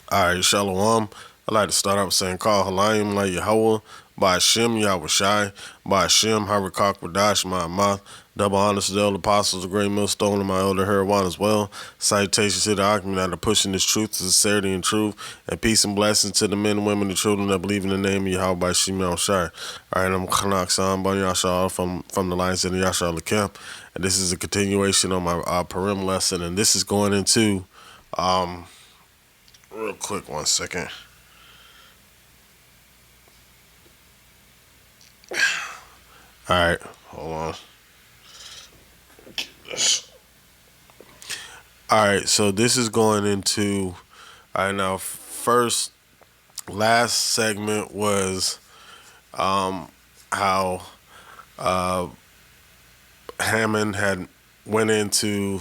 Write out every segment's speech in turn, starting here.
All right, Shalom. I'd like to start off saying, Call Halayim La Yahweh, by Hashem Yahweh Shai, by Hashem Harakak Wadash Ma'amath. Double honors to the elder apostles, a great millstone, and my elder Herwan as well. Salutations to the argument that are pushing this truth, sincerity, and truth, and peace and blessings to the men, women, and children that believe in the name of Yahweh by Hashem Yahweh Shai. All right, I'm Kanak San Bon Yashar from the Lions of the Yashar camp, and this is a continuation of my Purim lesson, and this is going into. Real quick, 1 second. All right, hold on. All right, so this is going into. All right, now first, last segment was how Hammond had went into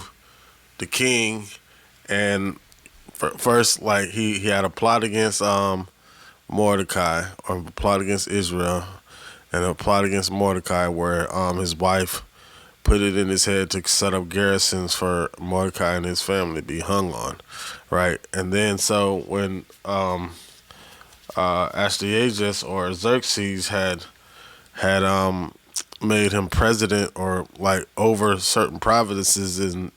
the king, and first, like he had a plot against Mordecai, or a plot against Israel, and a plot against Mordecai, where his wife put it in his head to set up garrisons for Mordecai and his family to be hung on, right? And then so when Astyages or Xerxes had made him president, or like over certain provinces in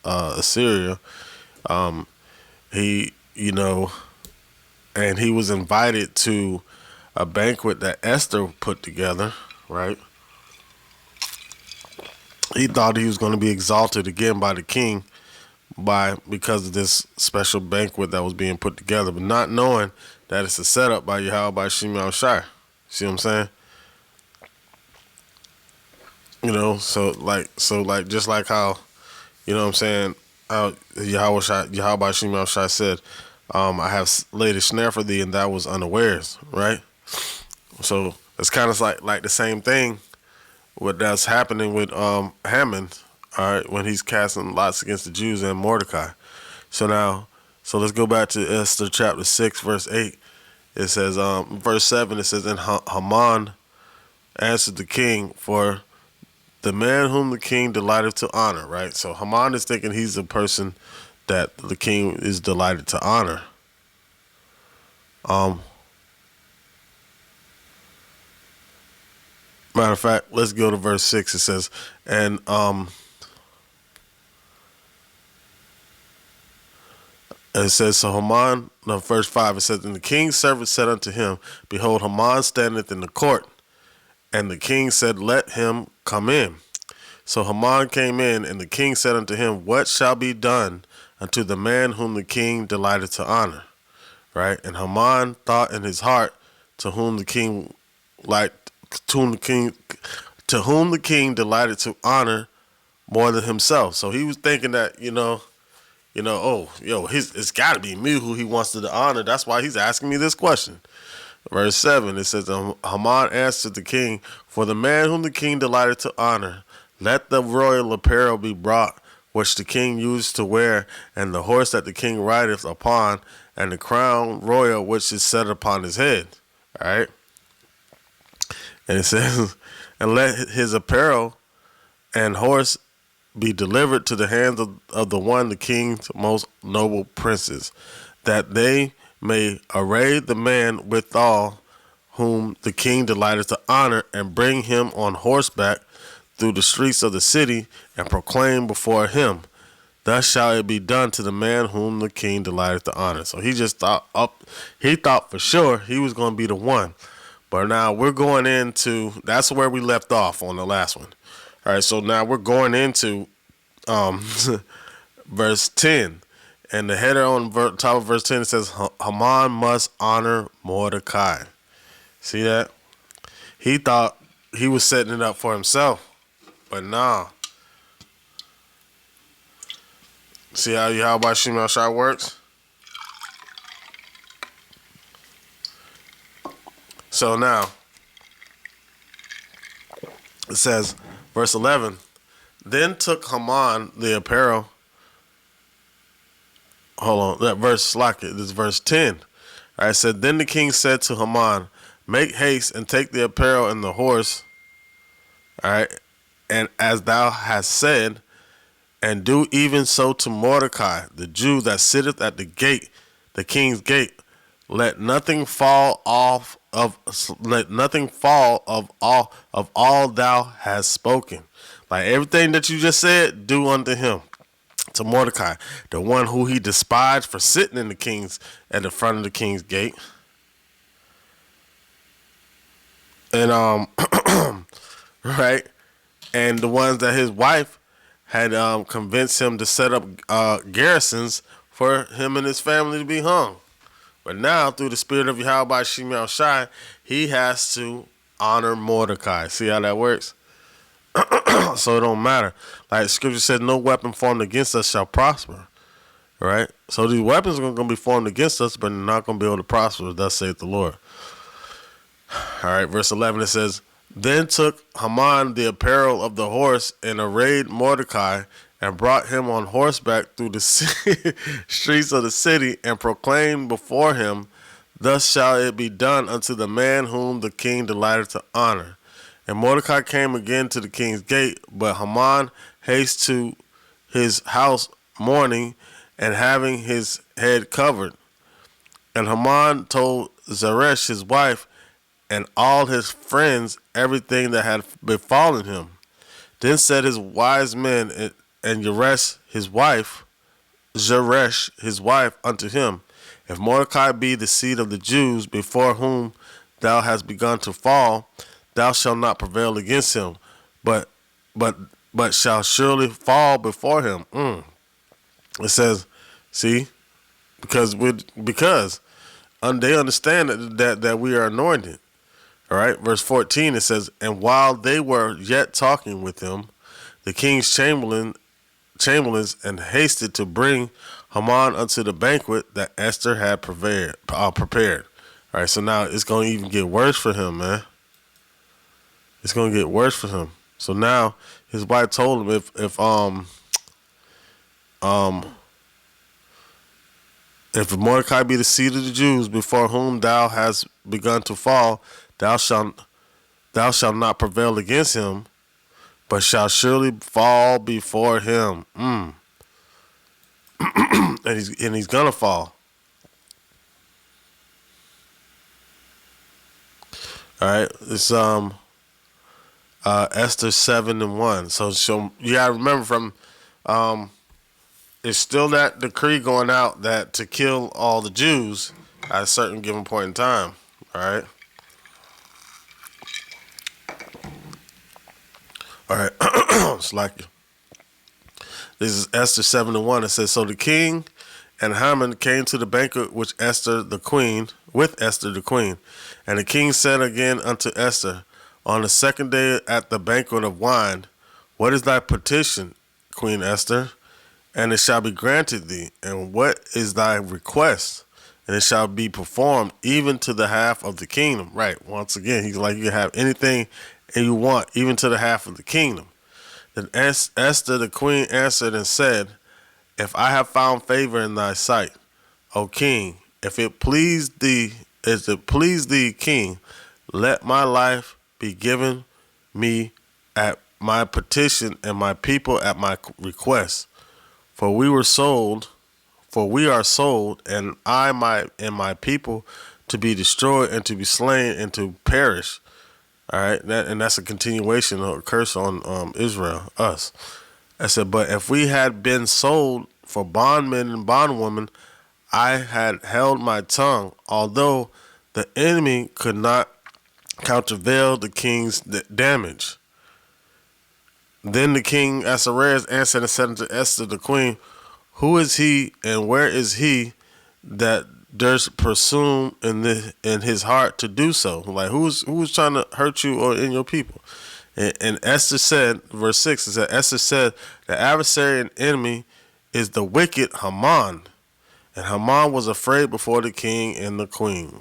Assyria, he and he was invited to a banquet that Esther put together, right? He thought he was going to be exalted again by the king because of this special banquet that was being put together, but not knowing that it's a setup by Yahweh by Shimon Shai. See what I'm saying? So like just like how, you know what I'm saying, how Yahweh by Shimon Shai said, I have laid a snare for thee, and that was unawares, right? So it's kind of like the same thing what that's happening with Hammond, all right, when he's casting lots against the Jews and Mordecai. So let's go back to Esther chapter 6, verse 8. It says, verse 7, it says, and Haman answered the king, for the man whom the king delighted to honor, right? So Haman is thinking he's the person that the king is delighted to honor. Matter of fact, let's go to verse 6. It says, and it says, so Haman, no, verse 5, it says, and the king's servant said unto him, behold, Haman standeth in the court. And the king said, let him come in. So Haman came in, and the king said unto him, what shall be done unto the man whom the king delighted to honor? Right? And Haman thought in his heart, to whom the king to whom the king delighted to honor more than himself. So he was thinking that, it's got to be me who he wants to honor. That's why he's asking me this question. Verse 7, it says, Haman answered the king, for the man whom the king delighted to honor, let the royal apparel be brought, which the king used to wear, and the horse that the king rideth upon, and the crown royal which is set upon his head. All right? And it says, and let his apparel and horse be delivered to the hands of the king's most noble princes, that they may array the man withal whom the king delighted to honor, and bring him on horseback through the streets of the city, and proclaim before him, thus shall it be done to the man whom the king delighted to honor. So he just he thought for sure he was going to be the one. But now we're going into, that's where we left off on the last one. All right, so now we're going into verse 10. And the header on top of verse 10, it says, Haman must honor Mordecai. See that? He thought he was setting it up for himself. But nah. See how Yahweh Shimon Shai works? So now, it says, verse 11, then took Haman the apparel. Hold on, that verse, this is verse 10. All right, said, then the king said to Haman, make haste and take the apparel and the horse, all right, and as thou hast said, and do even so to Mordecai, the Jew that sitteth at the gate, the king's gate. Let nothing fall off of let nothing fall of all thou hast spoken. Like everything that you just said, do unto him, to Mordecai, the one who he despised for sitting in the king's at the front of the king's gate. And right, and the ones that his wife had convinced him to set up garrisons for him and his family to be hung. But now, through the spirit of Yahweh Shemel Shai, he has to honor Mordecai. See how that works? So it don't matter. Like Scripture said, no weapon formed against us shall prosper. Right? So these weapons are going to be formed against us, but they're not going to be able to prosper, thus saith the Lord. All right, verse 11, it says, Then took Haman the apparel of the horse and arrayed Mordecai and brought him on horseback through the streets of the city and proclaimed before him, Thus shall it be done unto the man whom the king delighted to honor. And Mordecai came again to the king's gate, but Haman hasted to his house mourning and having his head covered. And Haman told Zeresh his wife and all his friends everything that had befallen him. Then said his wise men and Zeresh his wife unto him, If Mordecai be the seed of the Jews before whom thou hast begun to fall, thou shalt not prevail against him, but shall surely fall before him. It says, see, because they understand that we are anointed. All right, verse 14, it says, And while they were yet talking with him, the king's chamberlains and hasted to bring Haman unto the banquet that Esther had prepared. All right, so now it's going to even get worse for him, man. It's going to get worse for him. So now his wife told him, if Mordecai be the seed of the Jews before whom thou hast begun to fall, thou shalt not prevail against him, but shall surely fall before him. And he's gonna fall. All right, it's Esther 7:1. So you gotta remember from it's still that decree going out that to kill all the Jews at a certain given point in time. All right. All right. It's like this is Esther 7:1. It says, So the king and Haman came to the banquet with Esther the queen. And the king said again unto Esther, On the second day at the banquet of wine, What is thy petition, Queen Esther? And it shall be granted thee. And what is thy request? And it shall be performed even to the half of the kingdom. Right. Once again, he's like, you can have anything and you want, even to the half of the kingdom. Then Esther the queen answered and said, If I have found favor in thy sight, O king, if it please thee, king, let my life be given me at my petition and my people at my request. For we are sold, and my people to be destroyed and to be slain and to perish. All right, that's a continuation of a curse on Israel, us. I said, but if we had been sold for bondmen and bondwomen, I had held my tongue, although the enemy could not countervail the king's damage. Then the king Ahasuerus answered and said unto Esther the queen, Who is he and where is he that durst presume in his heart to do so? Like who's trying to hurt you or in your people? And Esther said, verse 6, it said, Esther said, the adversary and enemy is the wicked Haman. And Haman was afraid before the king and the queen.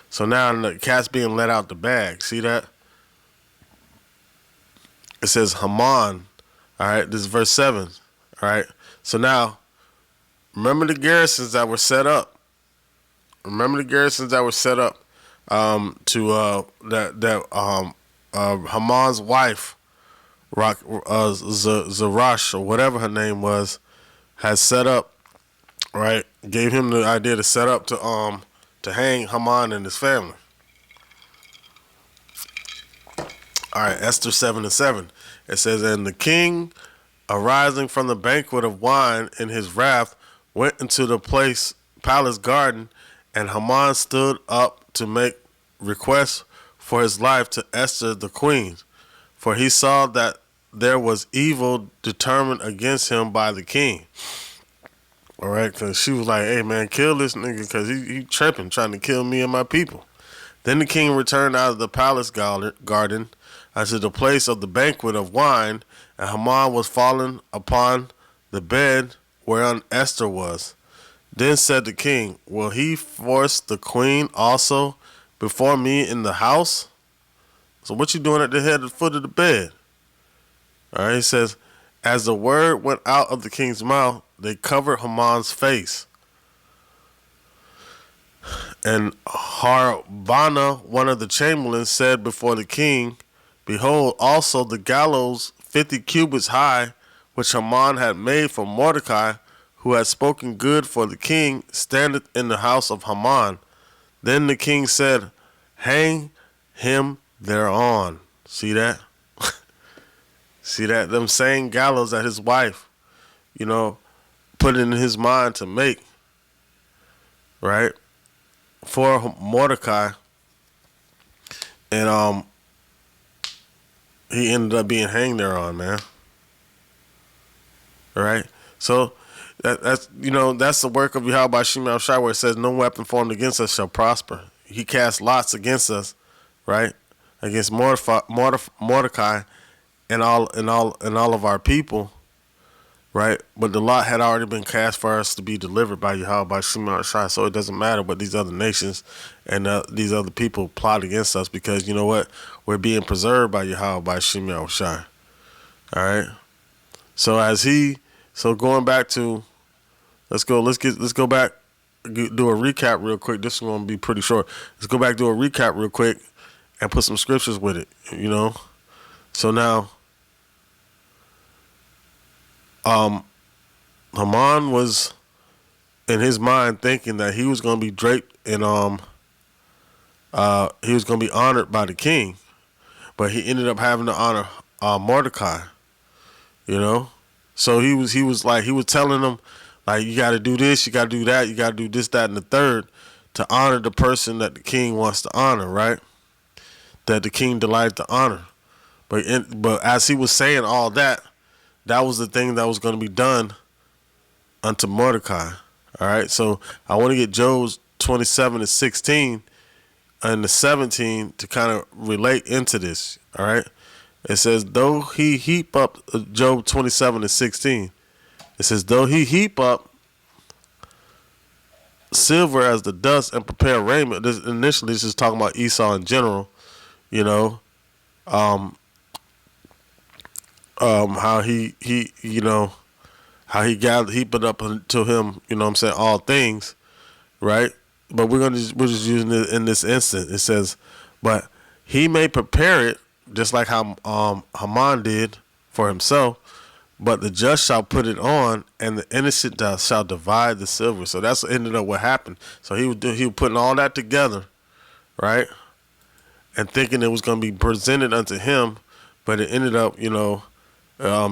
So now the cat's being let out the bag. See that? It says Haman. All right, this is verse 7. All right. So now, remember the garrisons that were set up. Haman's wife, Zerash or whatever her name was, had set up, right, gave him the idea to set up to hang Haman and his family. All right, Esther 7:7. It says, and the king, arising from the banquet of wine in his wrath, went into the palace garden, and Haman stood up to make request for his life to Esther the queen, for he saw that there was evil determined against him by the king. All right, because she was like, hey, man, kill this nigga because he tripping, trying to kill me and my people. Then the king returned out of the palace garden unto the place of the banquet of wine, and Haman was fallen upon the bed whereon Esther was. Then said the king, will he force the queen also before me in the house? So what you doing at the head and foot of the bed? All right, he says, as the word went out of the king's mouth, they covered Haman's face. And Harbana, one of the chamberlains, said before the king, behold, also the gallows 50 cubits high, which Haman had made for Mordecai, who had spoken good for the king, standeth in the house of Haman. Then the king said, hang him thereon. See that? See that? Them same gallows that his wife, put it in his mind to make, right? For Mordecai. And he ended up being hanged thereon, man. All right? So that's the work of Yahweh Shema Shai, where it says, no weapon formed against us shall prosper. He cast lots against us, right? Against Mordecai and all of our people, right? But the lot had already been cast for us to be delivered by Yahweh Shema Shai. So it doesn't matter what these other nations and these other people plot against us, because you know what? We're being preserved by Yahweh Shema Shai. All right. So going back to, let's go back, do a recap real quick. This is going to be pretty short. Let's go back, do a recap real quick, and put some scriptures with it. So now, Haman was in his mind thinking that he was going to be draped in he was going to be honored by the king, but he ended up having to honor Mordecai. So he was telling them, like, you got to do this, you got to do that, you got to do this, that, and the third to honor the person that the king wants to honor, right? That the king delighted to honor. But as he was saying all that, that was the thing that was going to be done unto Mordecai. All right, so I want to get Job 27:16 and the 17 to kind of relate into this. All right, it says, though he heap up, Job 27:16. It says, though he heap up silver as the dust and prepare raiment. Initially, this is talking about Esau in general. How he how he heaped up to him, all things, right? But we're just using it in this instant. It says, but he may prepare it just like how Haman did for himself, but the just shall put it on, and the innocent shall divide the silver. So that's ended up what happened. So he was putting all that together, right? And thinking it was going to be presented unto him, but it ended up,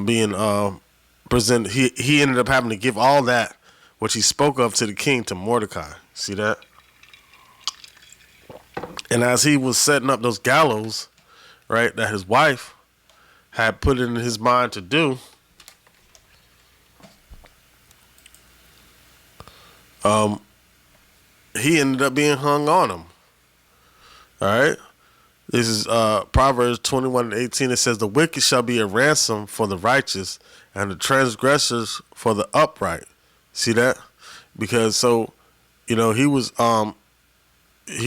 being presented. He ended up having to give all that, which he spoke of to the king, to Mordecai. See that? And as he was setting up those gallows, right, that his wife had put it in his mind to do, he ended up being hung on them. All right? This is Proverbs 21:18. It says, the wicked shall be a ransom for the righteous, and the transgressors for the upright. See that? Because he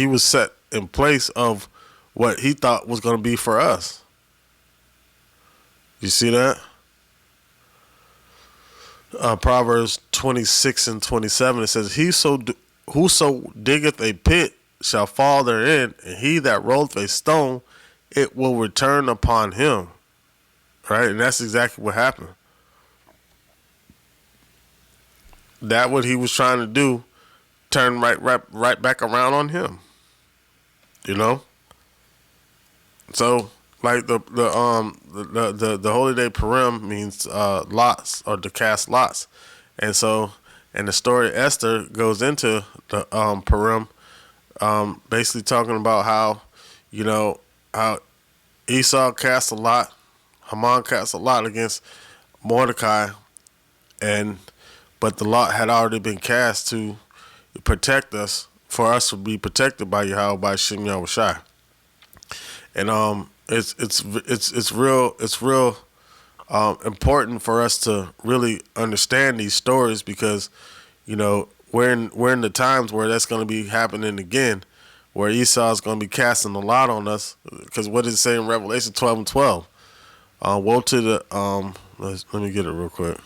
was set in place of what he thought was going to be for us. You see that? Proverbs 26:27. It says, whoso diggeth a pit shall fall therein, and he that rolleth a stone, it will return upon him. Right? And that's exactly what happened. that what he was trying to do turned right back around on him. You know. So like the holy day Purim means lots, or to cast lots, and so and the story of Esther goes into the Purim, basically talking about how, you know, how Esau cast a lot, Haman cast a lot against Mordecai, and but the lot had already been cast to protect us, for us to be protected by Yahweh, by Shem Yahushai. And it's real important for us to really understand these stories, because, you know, we're in the times where that's going to be happening again, where Esau is going to be casting a lot on us, because what does it say in Revelation 12:12? Woe to the let me get it real quick.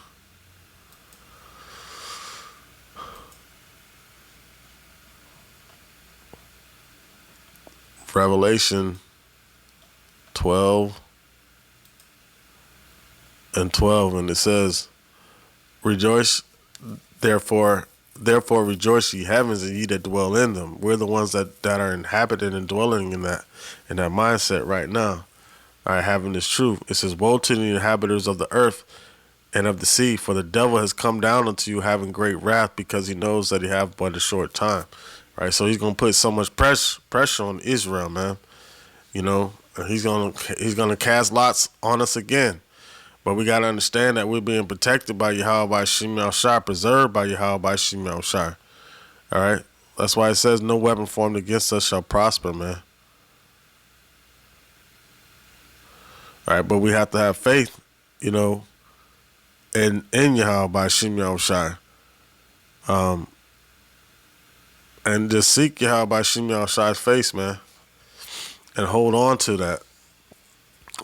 Revelation 12:12, and it says, "Rejoice, therefore rejoice, ye heavens, and ye that dwell in them." We're the ones that are inhabited and dwelling in that mindset right now. All right, having this truth. It says, "Woe to the inhabitants of the earth and of the sea, for the devil has come down unto you, having great wrath, because he knows that he have but a short time." Right, so he's gonna put so much pressure on Israel, man. You know, and he's gonna cast lots on us again. But we gotta understand that we're being protected by Yahweh, by Shem Yahushai, preserved by Yahweh, by Shem Yahushai. All right, that's why it says, "No weapon formed against us shall prosper," man. All right, but we have to have faith, you know, in Yahweh, by Shem Yahushai. And just seek Yahweh, by Shem Yahushai's face, man. And hold on to that.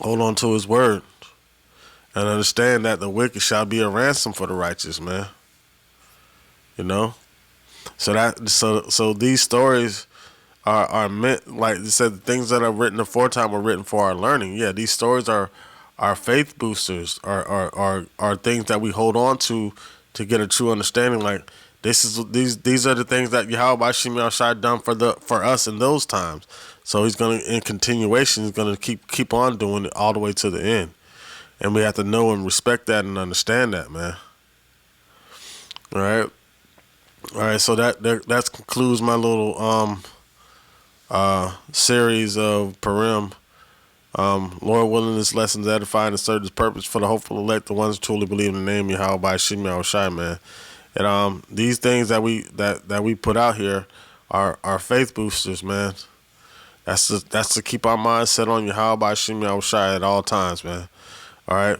Hold on to his word. And understand that the wicked shall be a ransom for the righteous, man. You know? So these stories are meant, like you said, the things that are written aforetime were written for our learning. Yeah, these stories are faith boosters, are things that we hold on to get a true understanding. Like, these are the things that Yahweh by Shem Yahushai done for us in those times. So he's gonna, in continuation, he's gonna keep on doing it all the way to the end. And we have to know and respect that and understand that, man. All right. So that concludes my little series of Purim. Lord willing, this lesson is edifying and serve this purpose for the hopeful elect, the ones who truly believe in the name Yahweh by Shem Yahushai, man. And these things that we put out here are faith boosters, man. That's to keep our minds set on Yahweh by Shem Yahushai at all times, man. All right.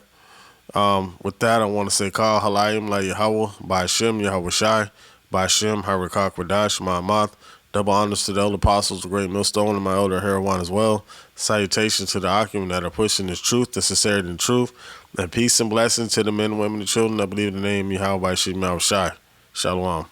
With that, I want to say, Kal Halayim La Yahweh by Shem Yahushai by Shem Harakak Radash Ma'amath. Double honors to the elder apostles, the great millstone, and my elder Herawan as well. Salutations to the Akim that are pushing this truth, the sincerity and truth, and peace and blessings to the men, women, and children that believe in the name Yahweh by Shem Yahushai. Shalom.